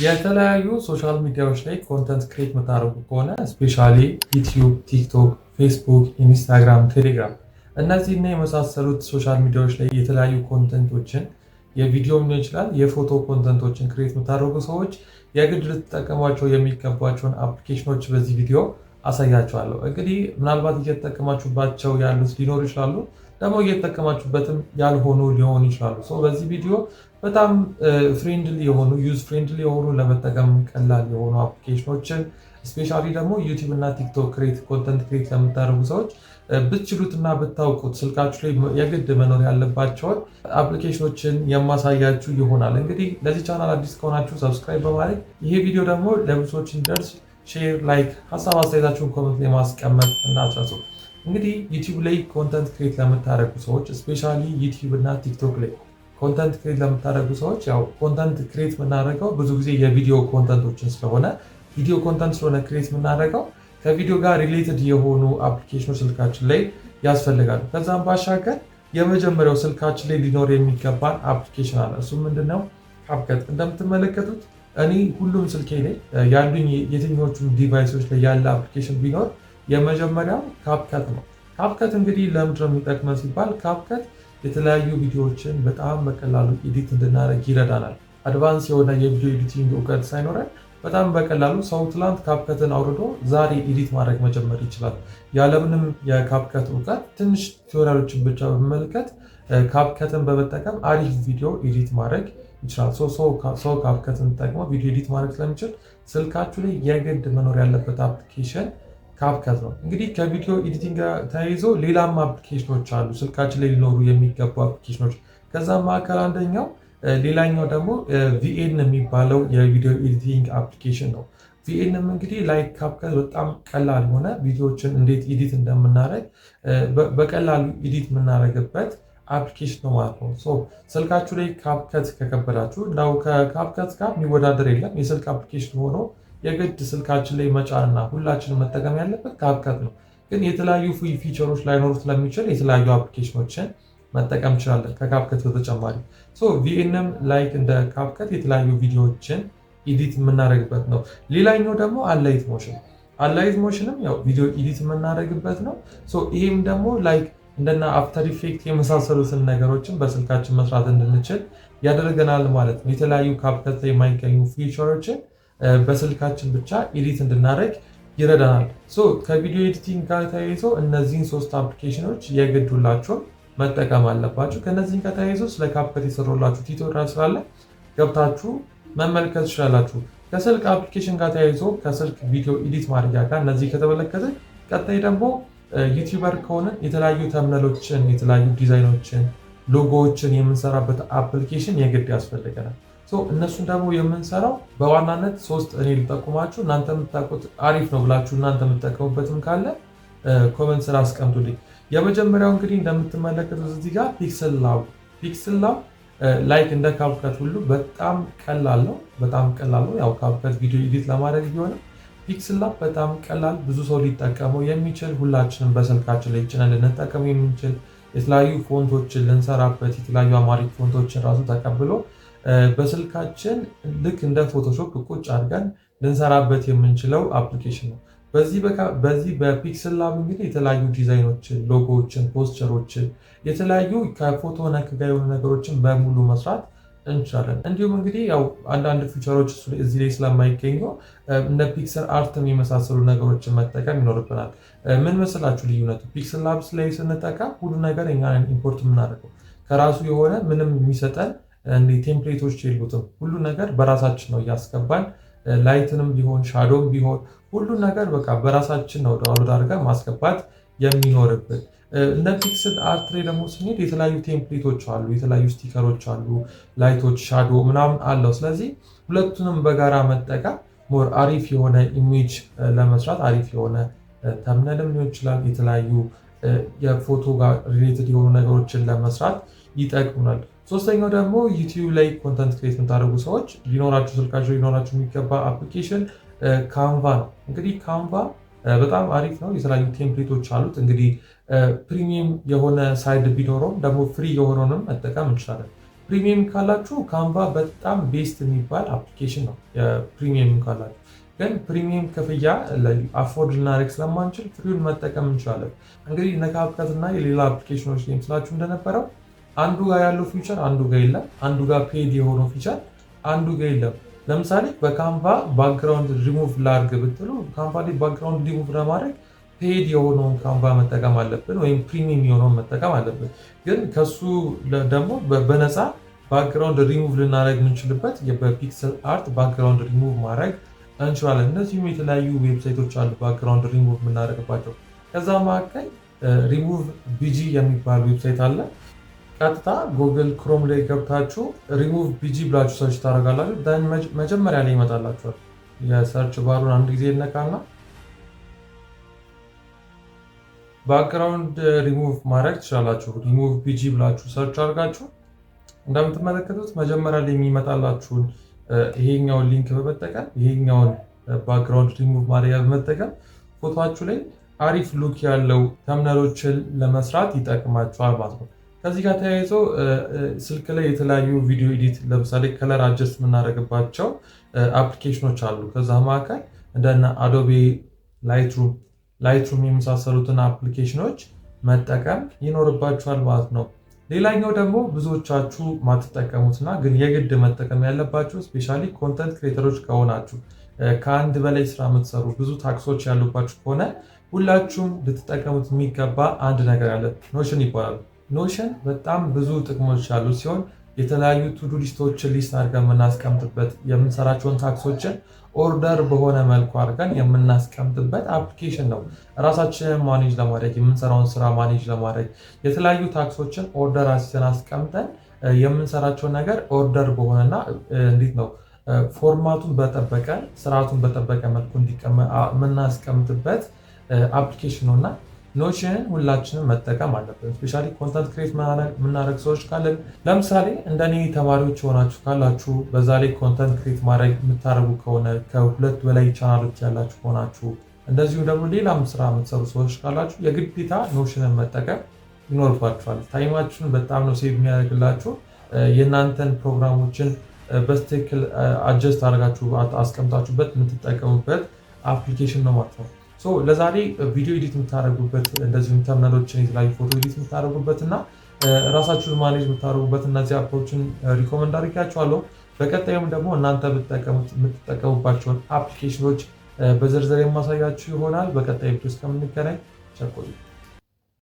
የተለያዩ ሶሻል ሚዲያዎች ላይ ኮንተንት ክሬት የምታደርጉ ከሆነ ስፔሻሊ ዩቲዩብ፣ ቲክቶክ፣ ፌስቡክ፣ ኢንስታግራም፣ ቴሌግራም እነዚህና የመሳሰሉት ሶሻል ሚዲያዎች ላይ የተለያዩ ኮንተንቶችን የቪዲዮ ሊሆን ይችላል የፎቶ ኮንተንቶችን ክሬት የምታደርጉ ሰዎች የግድ ልትጠቀሟቸው የሚገባቸውን አፕሊኬሽኖች በዚህ ቪዲዮ አሳያቸዋለሁ። እንግዲህ ምናልባት እየተጠቀማችሁባቸው ያሉት ሊኖሩ ይችላሉ፣ ደግሞ እየተጠቀማችሁበትም ያልሆኑ ሊሆኑ ይችላሉ። በዚህ ቪዲዮ በጣም ፍሬንድሊ የሆኑ ዩዝ ፍሬንድሊ የሆኑ ለመጠቀም ቀላል የሆኑ አፕሊኬሽኖችን ስፔሻሊ ደግሞ ዩቲዩብ እና ቲክቶክ ኮንተንት ክሬት ለምታደርጉ ሰዎች ብትችሉትና ብታውቁት ስልካችሁ ላይ የግድ መኖር ያለባቸውን አፕሊኬሽኖችን የማሳያችሁ ይሆናል። እንግዲህ ለዚህ ቻናል አዲስ ከሆናችሁ ሰብስክራይብ በማድረግ ይሄ ቪዲዮ ደግሞ ለብዙዎች እንዲደርስ ሼር፣ ላይክ፣ ሀሳብ አስተያየታችሁን ኮመንት ላይ ማስቀመጥ እንዳትረሱ። እንግዲህ ዩቲዩብ ላይ ኮንተንት ክሬት ለምታደርጉ ሰዎች ስፔሻሊ ዩቲዩብ እና ቲክቶክ ላይ ኮንተንት ክሬት ለምታደርጉ ሰዎች ያው ኮንተንት ክሬት የምናደርገው ብዙ ጊዜ የቪዲዮ ኮንተንቶችን ስለሆነ ቪዲዮ ኮንተንት ስለሆነ ክሬት የምናደርገው ከቪዲዮ ጋር ሪሌትድ የሆኑ አፕሊኬሽኖች ስልካችን ላይ ያስፈልጋሉ። ከዛም ባሻገር የመጀመሪያው ስልካችን ላይ ሊኖር የሚገባን አፕሊኬሽን አለ። እሱ ምንድነው? ካፕከት። እንደምትመለከቱት እኔ ሁሉም ስልኬ ላይ ያሉኝ የትኞቹም ዲቫይሶች ላይ ያለ አፕሊኬሽን ቢኖር የመጀመሪያው ካፕከት ነው። ካፕከት እንግዲህ ለምንድነው የሚጠቅመን ሲባል ካፕከት የተለያዩ ቪዲዮዎችን በጣም በቀላሉ ኤዲት እንድናደርግ ይረዳናል። አድቫንስ የሆነ የቪዲዮ ኤዲቲንግ እውቀት ሳይኖረን በጣም በቀላሉ ሰው ትላንት ካፕከትን አውርዶ ዛሬ ኤዲት ማድረግ መጀመር ይችላል። ያለምንም የካፕከት እውቀት ትንሽ ቲዩቶሪያሎችን ብቻ በመመልከት ካፕከትን በመጠቀም አሪፍ ቪዲዮ ኤዲት ማድረግ ይችላል። ሰው ካፕከትን ተጠቅሞ ቪዲዮ ኤዲት ማድረግ ስለሚችል ስልካችሁ ላይ የግድ መኖር ያለበት አፕሊኬሽን ካፕከት ነው። እንግዲህ ከቪዲዮ ኤዲቲንግ ጋር ተያይዞ ሌላም አፕሊኬሽኖች አሉ ስልካችን ላይ ሊኖሩ የሚገቡ አፕሊኬሽኖች። ከዛም መካከል አንደኛው ሌላኛው ደግሞ ቪኤን የሚባለው የቪዲዮ ኤዲቲንግ አፕሊኬሽን ነው። ቪኤንም እንግዲህ ላይ ካፕከት በጣም ቀላል የሆነ ቪዲዮዎችን እንዴት ኤዲት እንደምናደርግ በቀላሉ ኤዲት የምናደርግበት አፕሊኬሽን ነው ማለት ነው። ስልካችሁ ላይ ካፕከት ከከበዳችሁ እንዳው ከካፕከት ጋር የሚወዳደር የለም። የስልክ አፕሊኬሽን ሆኖ የግድ ስልካችን ላይ መጫንና ሁላችንም መጠቀም ያለበት ካፕከት ነው። ግን የተለያዩ ፊቸሮች ላይኖሩ ስለሚችል የተለያዩ አፕሊኬሽኖችን መጠቀም እንችላለን ከካፕከት በተጨማሪ። ቪኤንም ላይክ እንደ ካፕከት የተለያዩ ቪዲዮዎችን ኤዲት የምናደርግበት ነው። ሌላኛው ደግሞ አላይት ሞሽን። አላይት ሞሽንም ያው ቪዲዮ ኤዲት የምናደርግበት ነው። ይህም ደግሞ ላይክ እንደና አፍተር ኢፌክት የመሳሰሉትን ነገሮችን በስልካችን መስራት እንድንችል ያደርገናል ማለት ነው። የተለያዩ ካፕከት ላይ የማይገኙ ፊቸሮችን በስልካችን ብቻ ኤዲት እንድናደርግ ይረዳናል። ከቪዲዮ ኤዲቲንግ ጋር ተያይዞ እነዚህን ሶስት አፕሊኬሽኖች የግድ ሁላችሁም መጠቀም አለባችሁ። ከነዚህን ጋር ተያይዞ ስለ ካፕከት የሰራሁላችሁ ቲዩቶሪያል ስላለ ገብታችሁ መመልከት ትችላላችሁ። ከስልክ አፕሊኬሽን ጋር ተያይዞ ከስልክ ቪዲዮ ኤዲት ማድረጊያ ጋር እነዚህ ከተመለከተ ቀጣይ ደግሞ ዩቲዩበር ከሆነ የተለያዩ ተምነሎችን፣ የተለያዩ ዲዛይኖችን፣ ሎጎዎችን የምንሰራበት አፕሊኬሽን የግድ ያስፈልገናል። እነሱን ደግሞ የምንሰራው በዋናነት ሶስት እኔ ልጠቁማችሁ፣ እናንተ የምታውቁት አሪፍ ነው ብላችሁ እናንተ የምትጠቀሙበትም ካለ ኮመንት ስራ አስቀምጡልኝ። የመጀመሪያው እንግዲህ እንደምትመለከቱት እዚህ ጋር ፒክስል ላብ ላይክ እንደ ካፕከት ሁሉ በጣም ቀላል ነው። ያው ካፕከት ቪዲዮ ኤዲት ለማድረግ ቢሆንም ፒክስል ላብ በጣም ቀላል፣ ብዙ ሰው ሊጠቀመው የሚችል ሁላችንም በስልካችን ላይ ጭነን ልንጠቀም የምንችል የተለያዩ ፎንቶችን ልንሰራበት የተለያዩ አማሪክ ፎንቶችን ራሱ ተቀብሎ በስልካችን ልክ እንደ ፎቶሾፕ ቁጭ አድርገን ልንሰራበት የምንችለው አፕሊኬሽን ነው። በዚህ በፒክስል ላብ እንግዲህ የተለያዩ ዲዛይኖችን፣ ሎጎዎችን፣ ፖስቸሮችን የተለያዩ ከፎቶ ነክ ጋር የሆኑ ነገሮችን በሙሉ መስራት እንችላለን። እንዲሁም እንግዲህ ያው አንዳንድ ፊቸሮች እዚህ ላይ ስለማይገኙ እንደ ፒክሰል አርትም የመሳሰሉ ነገሮችን መጠቀም ይኖርብናል። ምን መሰላችሁ ልዩነቱ? ፒክስል ላብስ ላይ ስንጠቀም ሁሉ ነገር እኛን ኢምፖርት የምናደርገው ከራሱ የሆነ ምንም የሚሰጠን ቴምፕሌቶች የሉትም። ሁሉ ነገር በራሳችን ነው እያስገባን ላይትንም ቢሆን ሻዶም ቢሆን ሁሉ ነገር በቃ በራሳችን ነው ዳውንሎድ አድርገን ማስገባት የሚኖርብን። እንደ ፒክስል አርት ላይ ደግሞ ስንሄድ የተለያዩ ቴምፕሌቶች አሉ፣ የተለያዩ ስቲከሮች አሉ፣ ላይቶች፣ ሻዶ ምናምን አለው። ስለዚህ ሁለቱንም በጋራ መጠቀም ሞር አሪፍ የሆነ ኢሜጅ ለመስራት አሪፍ የሆነ ተምነልም ሊሆን ይችላል የተለያዩ የፎቶ ጋር ሪሌትድ የሆኑ ነገሮችን ለመስራት ይጠቅሙናል። ሶስተኛው ደግሞ ዩቲዩብ ላይ ኮንተንት ክሬት የምታደርጉ ሰዎች ስልካቸው ሊኖራችሁ የሚገባ አፕሊኬሽን ካንቫ ነው። እንግዲህ ካንቫ በጣም አሪፍ ነው። የተለያዩ ቴምፕሌቶች አሉት። እንግዲህ ፕሪሚየም የሆነ ሳይድ ቢኖረውም ደግሞ ፍሪ የሆነውንም መጠቀም እንችላለን። ፕሪሚየም ካላችሁ ካንቫ በጣም ቤስት የሚባል አፕሊኬሽን ነው። ፕሪሚየም ካላችሁ ግን ፕሪሚየም ክፍያ አፎርድ ልናደርግ ስለማንችል ፍሪውን መጠቀም እንችላለን። እንግዲህ ነካፕከት እና የሌላ አፕሊኬሽኖች ላይ ስላችሁ እንደነበረው አንዱ ጋር ያለው ፊቸር አንዱ ጋር የለም፣ አንዱ ጋር ፔድ የሆነው ፊቸር አንዱ ጋር የለም። ለምሳሌ በካንቫ ባክግራውንድ ሪሙቭ ላድርግ ብትሉ ካንቫ ላይ ባክግራውንድ ሪሙቭ ለማድረግ ፔድ የሆነውን ካንቫ መጠቀም አለብን፣ ወይም ፕሪሚየም የሆነውን መጠቀም አለብን። ግን ከሱ ደግሞ በነፃ ባክግራውንድ ሪሙቭ ልናደርግ የምንችልበት በፒክሰል አርት ባክግራውንድ ሪሙቭ ማድረግ እንችላለን። እነዚህም የተለያዩ ዌብሳይቶች አሉ ባክግራውንድ ሪሙቭ የምናደርግባቸው። ከዛ መካከል ሪሙቭ ቢጂ የሚባል ዌብሳይት አለ። ቀጥታ ጉግል ክሮም ላይ ገብታችሁ ሪሙቭ ቢጂ ብላችሁ ሰርች ታደርጋላችሁ። መጀመሪያ ላይ ይመጣላችኋል። የሰርች ባሩን አንድ ጊዜ ነካና ባክግራውንድ ሪሙቭ ማድረግ ትችላላችሁ። ሪሙቭ ቢጂ ብላችሁ ሰርች አድርጋችሁ እንደምትመለከቱት መጀመሪያ ላይ የሚመጣላችሁን ይሄኛውን ሊንክ በመጠቀም ይሄኛውን ባክግራውንድ ሪሙቭ ማድረጊያ በመጠቀም ፎቶችሁ ላይ አሪፍ ሉክ ያለው ተምነሎችን ለመስራት ይጠቅማችኋል ማለት ነው። ከዚህ ጋር ተያይዞ ስልክ ላይ የተለያዩ ቪዲዮ ኤዲት ለምሳሌ ከለር አጀስት የምናደርግባቸው አፕሊኬሽኖች አሉ። ከዛ መካከል እንደነ አዶቤ ላይትሩም የመሳሰሉትን አፕሊኬሽኖች መጠቀም ይኖርባችኋል ማለት ነው። ሌላኛው ደግሞ ብዙዎቻችሁ ማትጠቀሙትና ግን የግድ መጠቀም ያለባችሁ ስፔሻሊ ኮንተንት ክሬተሮች ከሆናችሁ ከአንድ በላይ ስራ የምትሰሩ ብዙ ታክሶች ያሉባችሁ ከሆነ ሁላችሁም ልትጠቀሙት የሚገባ አንድ ነገር አለ። ኖሽን ይባላል። ኖሽን በጣም ብዙ ጥቅሞች ያሉ ሲሆን የተለያዩ ቱዱ ሊስቶችን ሊስት አድርገን የምናስቀምጥበት የምንሰራቸውን ታክሶችን ኦርደር በሆነ መልኩ አድርገን የምናስቀምጥበት አፕሊኬሽን ነው። ራሳችንን ማኔጅ ለማድረግ የምንሰራውን ስራ ማኔጅ ለማድረግ የተለያዩ ታክሶችን ኦርደር አስይዘን አስቀምጠን የምንሰራቸውን ነገር ኦርደር በሆነና እንዴት ነው ፎርማቱን በጠበቀ ስርዓቱን በጠበቀ መልኩ የምናስቀምጥበት አፕሊኬሽን ነው እና ኖሽንን ሁላችንም መጠቀም አለብን። ስፔሻሊ ኮንተንት ክሬት የምናደርግ ሰዎች ካለን ለምሳሌ እንደኔ ተማሪዎች የሆናችሁ ካላችሁ በዛ ላይ ኮንተንት ክሬት ማድረግ የምታደርጉ ከሆነ ከሁለት በላይ ቻናሎች ያላችሁ ከሆናችሁ እንደዚሁ ደግሞ ሌላም ስራ የምትሰሩ ሰዎች ካላችሁ የግዴታ ኖሽንን መጠቀም ይኖርባችኋል። ታይማችሁን በጣም ነው ሴቭ የሚያደርግላችሁ። የእናንተን ፕሮግራሞችን በትክክል አጀስት አድርጋችሁ አስቀምጣችሁበት የምትጠቀሙበት አፕሊኬሽን ነው ማለት ነው። ለዛሬ ቪዲዮ ኤዲት የምታደርጉበት እንደዚሁም ተምነሎችን የተለያዩ ፎቶ ኤዲት የምታደርጉበት እና ራሳችሁን ማኔጅ የምታደርጉበት እነዚህ አፖችን ሪኮመንድ አድርጊያችኋለሁ። በቀጣዩም ደግሞ እናንተ የምትጠቀሙባቸውን አፕሊኬሽኖች በዝርዝር የማሳያችሁ ይሆናል። በቀጣይ ቪዲዮ እስከምንገናኝ ቸር ቆዩ።